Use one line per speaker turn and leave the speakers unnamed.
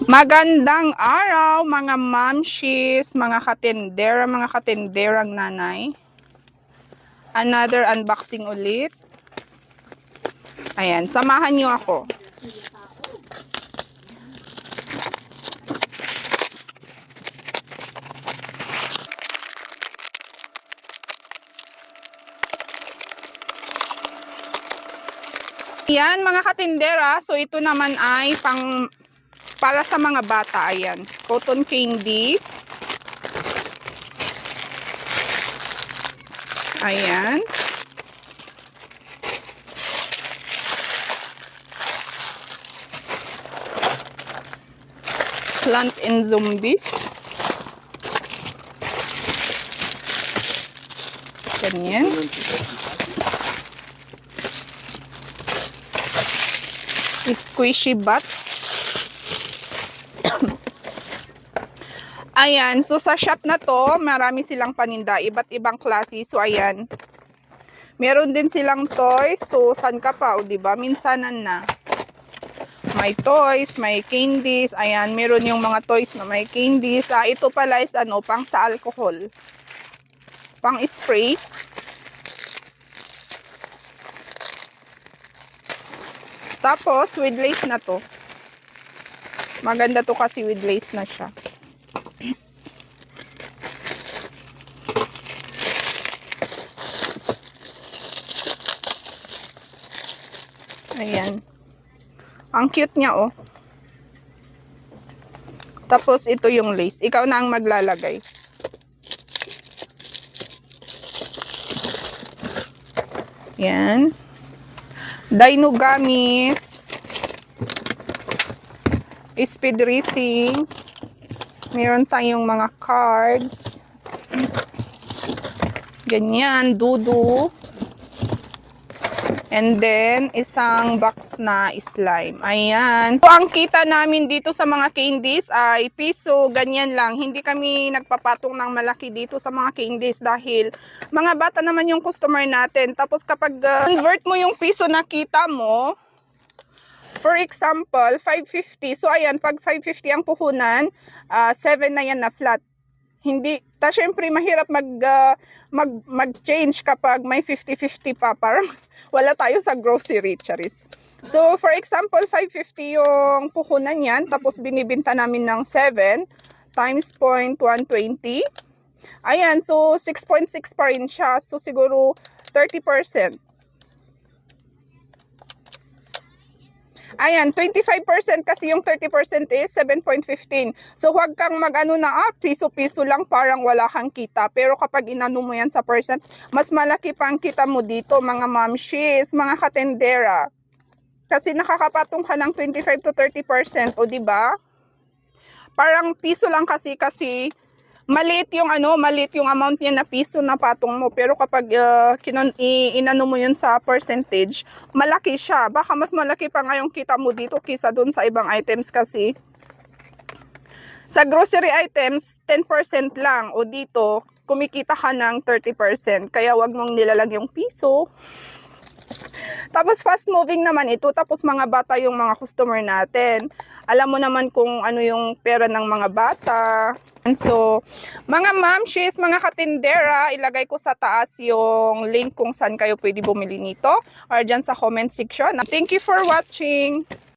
Magandang araw mga mamshis, mga katindera, mga katinderang nanay. Another unboxing ulit. Ayan, samahan nyo ako. Ayan mga katindera, so ito naman ay para sa mga bata. Ayan, cotton candy. Ayan. Plant and Zombies. Ganyan. Squishy Bat. Ayan, so sa shop na to, marami silang paninda, iba't ibang klase. So ayan, meron din silang toys. So san ka pa, o diba? Minsanan na. May toys, may candies. Ayan, meron yung mga toys na may candies. Ito pala is ano, pang sa alcohol. Pang spray. Tapos, with lace na to. Maganda to kasi with lace na siya. Ayan. Ang cute niya, oh. Tapos, ito yung lace. Ikaw na ang maglalagay. Ayan. Dino Gummies. Speed Racings. Meron tayong mga cards. Ganyan. Dudu. And then, isang box na slime. Ayan. So, ang kita namin dito sa mga candies ay piso, ganyan lang. Hindi kami nagpapatong ng malaki dito sa mga candies dahil mga bata naman yung customer natin. Tapos, kapag convert mo yung piso na kita mo, for example, 550. So, ayan, pag 550 ang puhunan, 7 na yan na flat. Hindi, syempre mahirap mag-change kapag may 50-50 pa, parang wala tayo sa grocery, charis. So, for example, 550 yung puhunan yan, tapos binibinta namin ng 7 times 0.120. Ayan, so 6.6 pa rin siya. So, siguro 30%. Ayan, 25% kasi yung 30% is 7.15. So, huwag kang mag-ano na, piso-piso lang, parang wala kang kita. Pero kapag inano mo yan sa percent, mas malaki pang kita mo dito, mga mamshis, mga katendera. Kasi nakakapatong ka ng 25 to 30%, o diba? Parang piso lang kasi maliit yung amount niya na piso na patong mo. Pero kapag inano mo yun sa percentage, malaki siya. Baka mas malaki pa nga yung kita mo dito kisa dun sa ibang items kasi. Sa grocery items, 10% lang. O dito, kumikita ka ng 30%. Kaya wag mong nilalang yung piso. Tapos fast moving naman ito. Tapos mga bata yung mga customer natin. Alam mo naman kung ano yung pera ng mga bata. And so, mga mamshis, mga katindera, ilagay ko sa taas yung link kung saan kayo pwede bumili nito or dyan sa comment section. Thank you for watching!